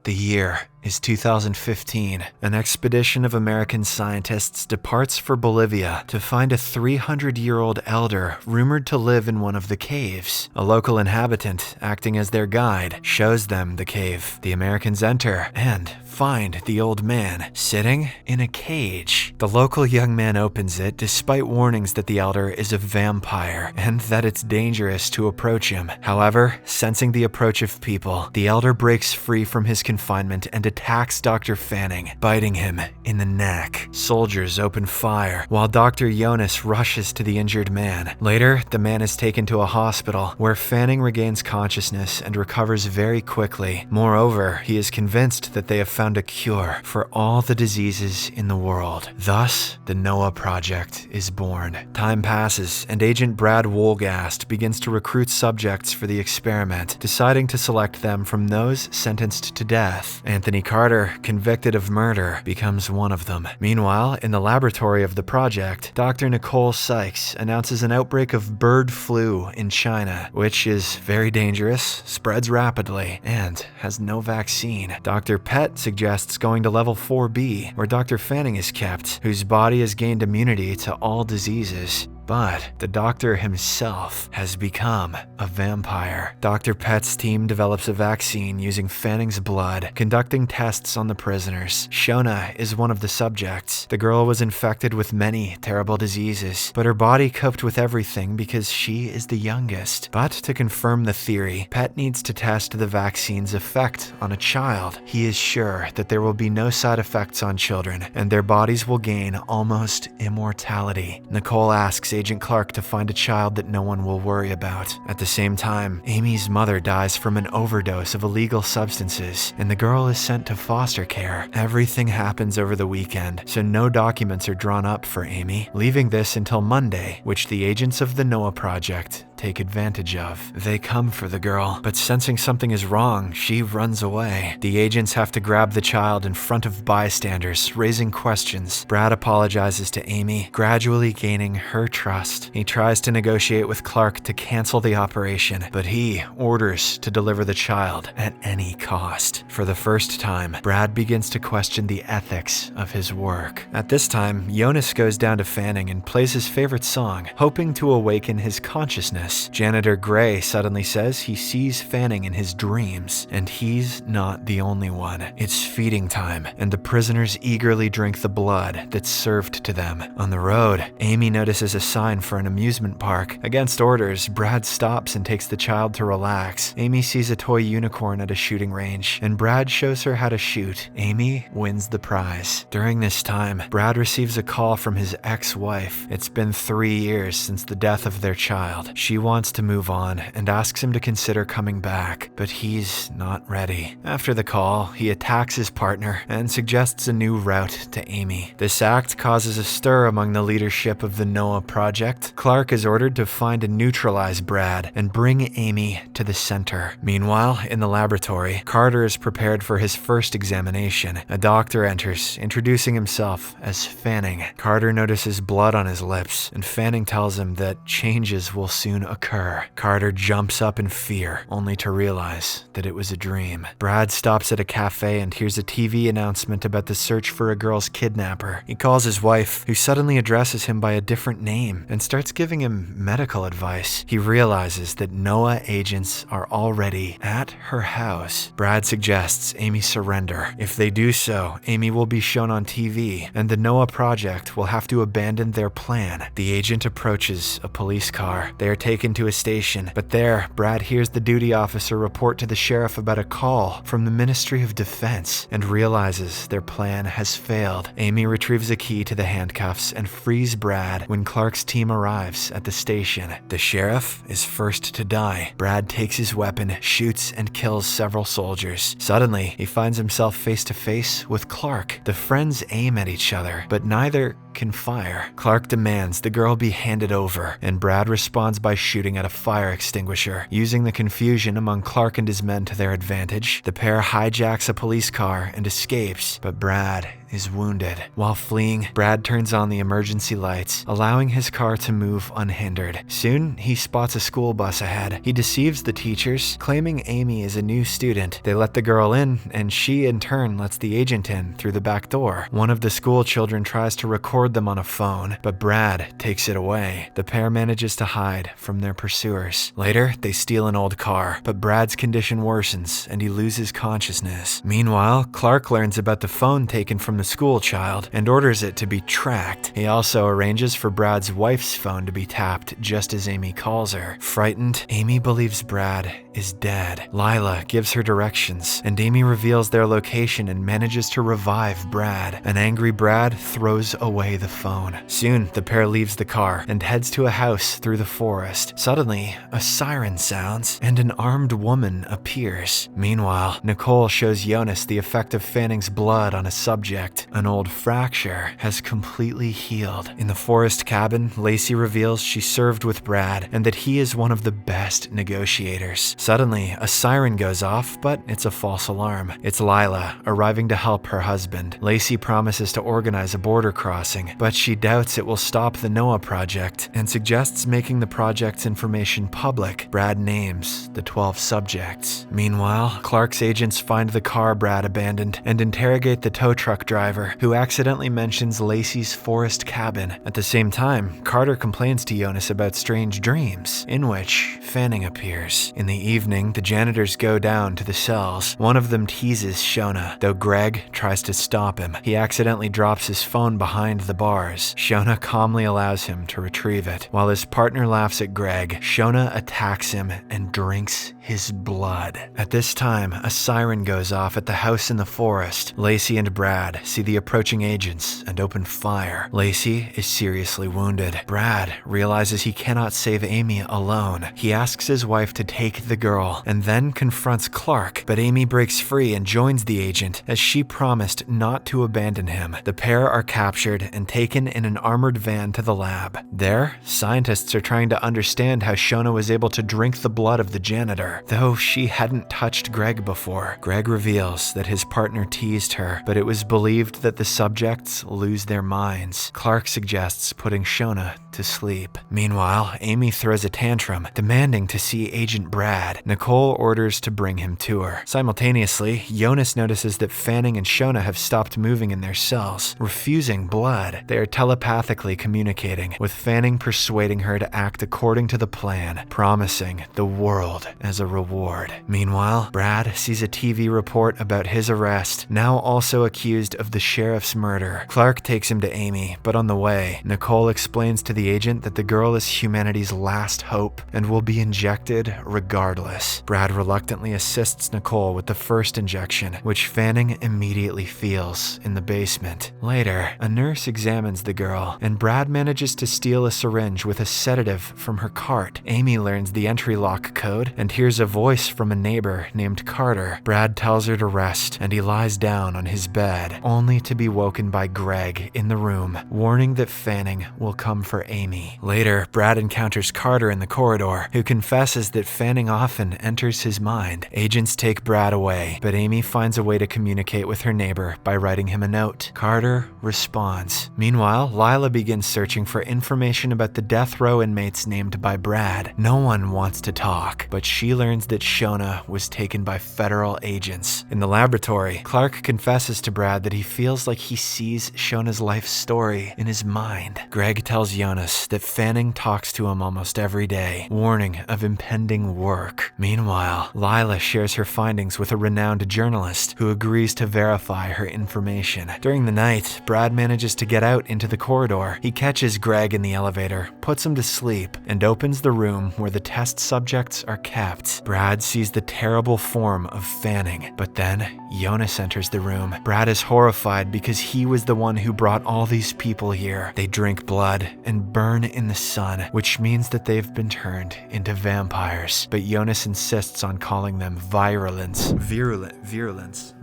The year is 2015. An expedition of American scientists departs for Bolivia to find a 300-year-old elder rumored to live in one of the caves. A local inhabitant, acting as their guide, shows them the cave. The Americans enter and find the old man sitting in a cage. The local young man opens it despite warnings that the elder is a vampire and that it's dangerous to approach him. However, sensing the approach of people, the elder breaks free from his confinement and attacks Dr. Fanning, biting him in the neck. Soldiers open fire while Dr. Jonas rushes to the injured man. Later, the man is taken to a hospital where Fanning regains consciousness and recovers very quickly. Moreover, he is convinced that they have found a cure for all the diseases in the world. Thus, the Noah Project is born. Time passes, and Agent Brad Wolgast begins to recruit subjects for the experiment, deciding to select them from those sentenced to death. Anthony Carter, convicted of murder, becomes one of them. Meanwhile, in the laboratory of the project, Dr. Nicole Sykes announces an outbreak of bird flu in China, which is very dangerous, spreads rapidly, and has no vaccine. Dr. Pett suggests going to level 4B, where Dr. Fanning is kept, whose body has gained immunity to all diseases. But the doctor himself has become a vampire. Dr. Pett's team develops a vaccine using Fanning's blood, conducting tests on the prisoners. Shona is one of the subjects. The girl was infected with many terrible diseases, but her body coped with everything because she is the youngest. But to confirm the theory, Pett needs to test the vaccine's effect on a child. He is sure that there will be no side effects on children, and their bodies will gain almost immortality. Nicole asks Agent Clark to find a child that no one will worry about. At the same time, Amy's mother dies from an overdose of illegal substances, and the girl is sent to foster care. Everything happens over the weekend, so no documents are drawn up for Amy, leaving this until Monday, which the agents of the Noah Project take advantage of. They come for the girl, but sensing something is wrong, she runs away. The agents have to grab the child in front of bystanders, raising questions. Brad apologizes to Amy, gradually gaining her trust. He tries to negotiate with Clark to cancel the operation, but he orders to deliver the child at any cost. For the first time, Brad begins to question the ethics of his work. At this time, Jonas goes down to Fanning and plays his favorite song, hoping to awaken his consciousness. Janitor Gray suddenly says he sees Fanning in his dreams, and he's not the only one. It's feeding time, and the prisoners eagerly drink the blood that's served to them. On the road, Amy notices a sign for an amusement park. Against orders, Brad stops and takes the child to relax. Amy sees a toy unicorn at a shooting range, and Brad shows her how to shoot. Amy wins the prize. During this time, Brad receives a call from his ex-wife. It's been 3 years since the death of their child. She wants to move on and asks him to consider coming back, but he's not ready. After the call, he attacks his partner and suggests a new route to Amy. This act causes a stir among the leadership of the Noah Project. Clark is ordered to find and neutralize Brad and bring Amy to the center. Meanwhile, in the laboratory, Carter is prepared for his first examination. A doctor enters, introducing himself as Fanning. Carter notices blood on his lips, and Fanning tells him that changes will soon occur. Carter jumps up in fear, only to realize that it was a dream. Brad stops at a cafe and hears a TV announcement about the search for a girl's kidnapper. He calls his wife, who suddenly addresses him by a different name and starts giving him medical advice. He realizes that Noah agents are already at her house. Brad suggests Amy surrender. If they do so, Amy will be shown on TV, and the Noah Project will have to abandon their plan. The agent approaches a police car. They are taken to a station, but there, Brad hears the duty officer report to the sheriff about a call from the Ministry of Defense and realizes their plan has failed. Amy retrieves a key to the handcuffs and frees Brad when Clark's team arrives at the station. The sheriff is first to die. Brad takes his weapon, shoots, and kills several soldiers. Suddenly, he finds himself face to face with Clark. The friends aim at each other, but neither can fire. Clark demands the girl be handed over, and Brad responds by shooting at a fire extinguisher. Using the confusion among Clark and his men to their advantage, the pair hijacks a police car and escapes, but Brad is wounded. While fleeing, Brad turns on the emergency lights, allowing his car to move unhindered. Soon, he spots a school bus ahead. He deceives the teachers, claiming Amy is a new student. They let the girl in, and she in turn lets the agent in through the back door. One of the school children tries to record them on a phone, but Brad takes it away. The pair manages to hide from their pursuers. Later, they steal an old car, but Brad's condition worsens and he loses consciousness. Meanwhile, Clark learns about the phone taken from the school child and orders it to be tracked. He also arranges for Brad's wife's phone to be tapped just as Amy calls her. Frightened, Amy believes Brad is dead. Lila gives her directions, and Amy reveals their location and manages to revive Brad. An angry Brad throws away the phone. Soon, the pair leaves the car and heads to a house through the forest. Suddenly, a siren sounds, and an armed woman appears. Meanwhile, Nicole shows Jonas the effect of Fanning's blood on a subject. An old fracture has completely healed. In the forest cabin, Lacey reveals she served with Brad and that he is one of the best negotiators. Suddenly, a siren goes off, but it's a false alarm. It's Lila, arriving to help her husband. Lacey promises to organize a border crossing, but she doubts it will stop the Noah project and suggests making the project's information public. Brad names the 12 subjects. Meanwhile, Clark's agents find the car Brad abandoned and interrogate the tow truck driver, who accidentally mentions Lacey's forest cabin. At the same time, Carter complains to Jonas about strange dreams, in which Fanning appears. In the evening, the janitors go down to the cells. One of them teases Shona, though Greg tries to stop him. He accidentally drops his phone behind the bars. Shona calmly allows him to retrieve it. While his partner laughs at Greg, Shona attacks him and drinks his blood. At this time, a siren goes off at the house in the forest. Lacey and Brad see the approaching agents and open fire. Lacey is seriously wounded. Brad realizes he cannot save Amy alone. He asks his wife to take the girl and then confronts Clark, but Amy breaks free and joins the agent as she promised not to abandon him. The pair are captured and taken in an armored van to the lab. There, scientists are trying to understand how Shona was able to drink the blood of the janitor, though she hadn't touched Greg before. Greg reveals that his partner teased her, but it was believed that the subjects lose their minds. Clark suggests putting Shona to sleep. Meanwhile, Amy throws a tantrum, demanding to see Agent Brad. Nicole orders to bring him to her. Simultaneously, Jonas notices that Fanning and Shona have stopped moving in their cells, refusing blood. They are telepathically communicating, with Fanning persuading her to act according to the plan, promising the world as a reward. Meanwhile, Brad sees a TV report about his arrest, now also accused of the sheriff's murder. Clark takes him to Amy, but on the way, Nicole explains to the agent that the girl is humanity's last hope and will be injected regardless. Brad reluctantly assists Nicole with the first injection, which Fanning immediately feels in the basement. Later, a nurse examines the girl, and Brad manages to steal a syringe with a sedative from her cart. Amy learns the entry lock code and hears a voice from a neighbor named Carter. Brad tells her to rest, and he lies down on his bed, only to be woken by Greg in the room, warning that Fanning will come for Amy. Later, Brad encounters Carter in the corridor, who confesses that Fanning often enters his mind. Agents take Brad away, but Amy finds a way to communicate with her neighbor by writing him a note. Carter responds. Meanwhile, Lila begins searching for information about the death row inmates named by Brad. No one wants to talk, but she learns that Shona was taken by federal agents. In the laboratory, Clark confesses to Brad that he feels like he sees Shona's life story in his mind. Greg tells Jonas that Fanning talks to him almost every day, warning of impending work. Meanwhile, Lila shares her findings with a renowned journalist who agrees to verify her information. During the night, Brad manages to get out into the corridor. He catches Greg in the elevator, puts him to sleep, and opens the room where the test subjects are kept. Brad sees the terrible form of Fanning, but then Jonas enters the room. Brad is horrified because he was the one who brought all these people here. They drink blood and burn in the sun, which means that they've been turned into vampires. But Jonas insists on calling them virulence. Virulence.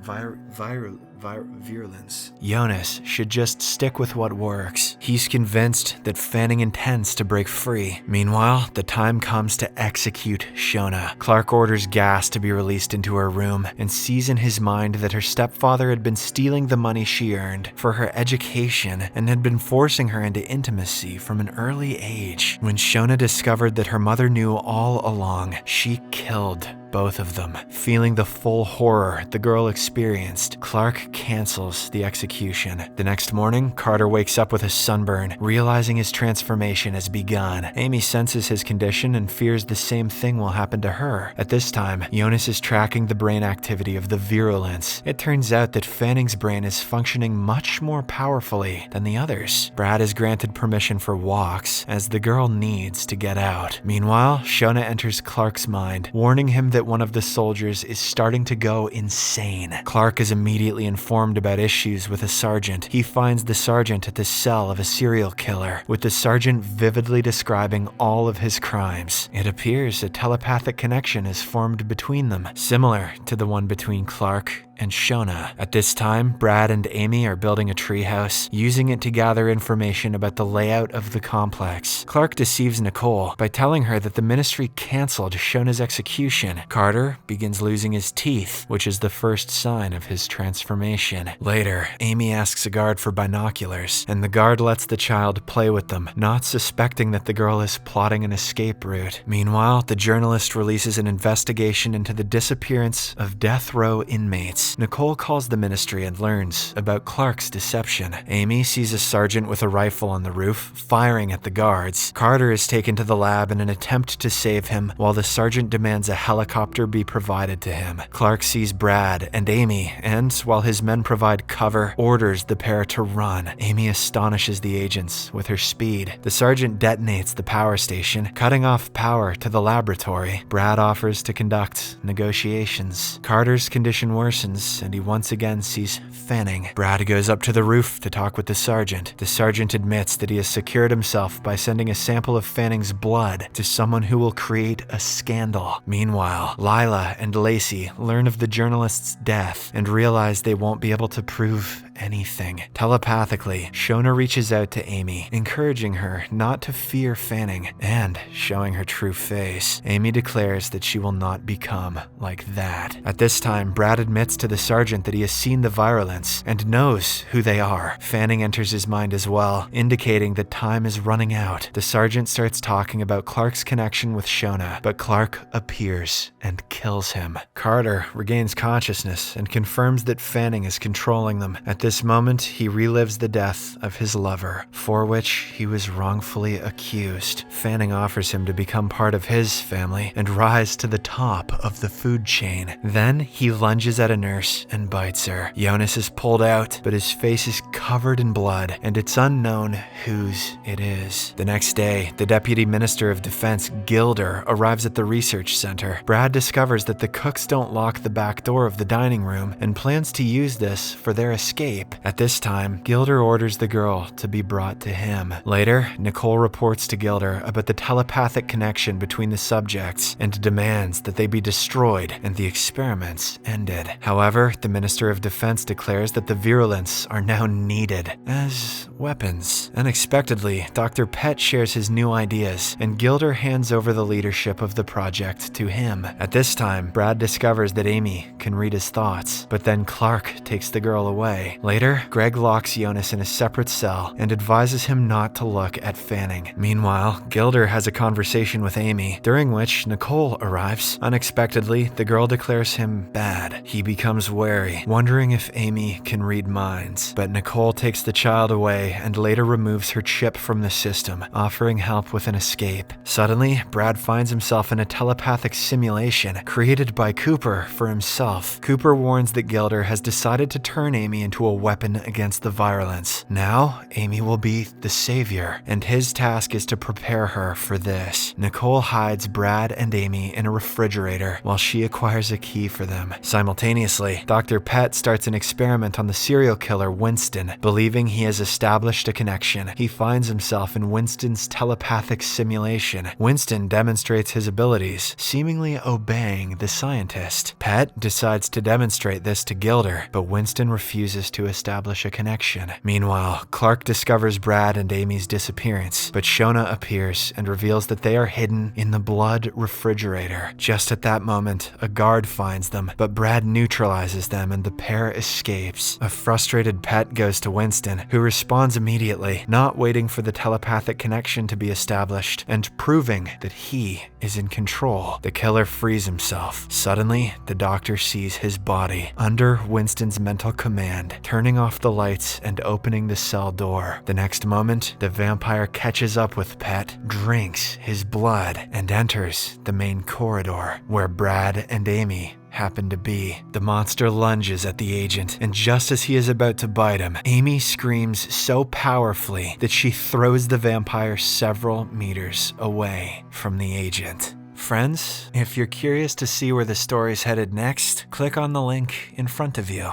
virulence. Jonas should just stick with what works. He's convinced that Fanning intends to break free. Meanwhile, the time comes to execute Shona. Clark orders gas to be released into her room and sees in his mind that her stepfather had been stealing the money she earned for her education and had been forcing her into intimacy from an early age. When Shona discovered that her mother knew all along, she killed both of them. Feeling the full horror the girl experienced, Clark cancels the execution. The next morning, Carter wakes up with a sunburn, realizing his transformation has begun. Amy senses his condition and fears the same thing will happen to her. At this time, Jonas is tracking the brain activity of the virulence. It turns out that Fanning's brain is functioning much more powerfully than the others. Brad is granted permission for walks, as the girl needs to get out. Meanwhile, Shona enters Clark's mind, warning him that one of the soldiers is starting to go insane. Clark is immediately informed about issues with a sergeant. He finds the sergeant at the cell of a serial killer, with the sergeant vividly describing all of his crimes. It appears a telepathic connection is formed between them, similar to the one between Clark and Shona. At this time, Brad and Amy are building a treehouse, using it to gather information about the layout of the complex. Clark deceives Nicole by telling her that the ministry canceled Shona's execution. Carter begins losing his teeth, which is the first sign of his transformation. Later, Amy asks a guard for binoculars, and the guard lets the child play with them, not suspecting that the girl is plotting an escape route. Meanwhile, the journalist releases an investigation into the disappearance of death row inmates. Nicole calls the ministry and learns about Clark's deception. Amy sees a sergeant with a rifle on the roof, firing at the guards. Carter is taken to the lab in an attempt to save him, while the sergeant demands a helicopter be provided to him. Clark sees Brad and Amy, and while his men provide cover, orders the pair to run. Amy astonishes the agents with her speed. The sergeant detonates the power station, cutting off power to the laboratory. Brad offers to conduct negotiations. Carter's condition worsens, and he once again sees Fanning. Brad goes up to the roof to talk with the sergeant. The sergeant admits that he has secured himself by sending a sample of Fanning's blood to someone who will create a scandal. Meanwhile, Lila and Lacey learn of the journalist's death and realize they won't be able to prove anything. Telepathically, Shona reaches out to Amy, encouraging her not to fear Fanning and showing her true face. Amy declares that she will not become like that. At this time, Brad admits to the sergeant that he has seen the virulence and knows who they are. Fanning enters his mind as well, indicating that time is running out. The sergeant starts talking about Clark's connection with Shona, but Clark appears and kills him. Carter regains consciousness and confirms that Fanning is controlling them. At this moment, he relives the death of his lover, for which he was wrongfully accused. Fanning offers him to become part of his family and rise to the top of the food chain. Then he lunges at a nurse and bites her. Jonas is pulled out, but his face is covered in blood, and it's unknown whose it is. The next day, the Deputy Minister of Defense, Gilder, arrives at the research center. Brad discovers that the cooks don't lock the back door of the dining room and plans to use this for their escape. At this time, Gilder orders the girl to be brought to him. Later, Nicole reports to Gilder about the telepathic connection between the subjects and demands that they be destroyed and the experiments ended. However, the Minister of Defense declares that the virulence are now needed as weapons. Unexpectedly, Dr. Pett shares his new ideas, and Gilder hands over the leadership of the project to him. At this time, Brad discovers that Amy can read his thoughts, but then Clark takes the girl away. Later, Greg locks Jonas in a separate cell and advises him not to look at Fanning. Meanwhile, Gilder has a conversation with Amy, during which Nicole arrives. Unexpectedly, the girl declares him bad. He becomes wary, wondering if Amy can read minds. But Nicole takes the child away and later removes her chip from the system, offering help with an escape. Suddenly, Brad finds himself in a telepathic simulation created by Cooper for himself. Cooper warns that Gilder has decided to turn Amy into a a weapon against the violence. Now, Amy will be the savior, and his task is to prepare her for this. Nicole hides Brad and Amy in a refrigerator while she acquires a key for them. Simultaneously, Dr. Pett starts an experiment on the serial killer Winston. Believing he has established a connection, he finds himself in Winston's telepathic simulation. Winston demonstrates his abilities, seemingly obeying the scientist. Pett decides to demonstrate this to Gilder, but Winston refuses to establish a connection. Meanwhile, Clark discovers Brad and Amy's disappearance, but Shona appears and reveals that they are hidden in the blood refrigerator. Just at that moment, a guard finds them, but Brad neutralizes them and the pair escapes. A frustrated Pett goes to Winston, who responds immediately, not waiting for the telepathic connection to be established, and proving that he is in control. The killer frees himself. Suddenly, the doctor sees his body under Winston's mental command, turning off the lights and opening the cell door. The next moment, the vampire catches up with Pett, drinks his blood, and enters the main corridor, where Brad and Amy happen to be. The monster lunges at the agent, and just as he is about to bite him, Amy screams so powerfully that she throws the vampire several meters away from the agent. Friends, if you're curious to see where the story's headed next, click on the link in front of you.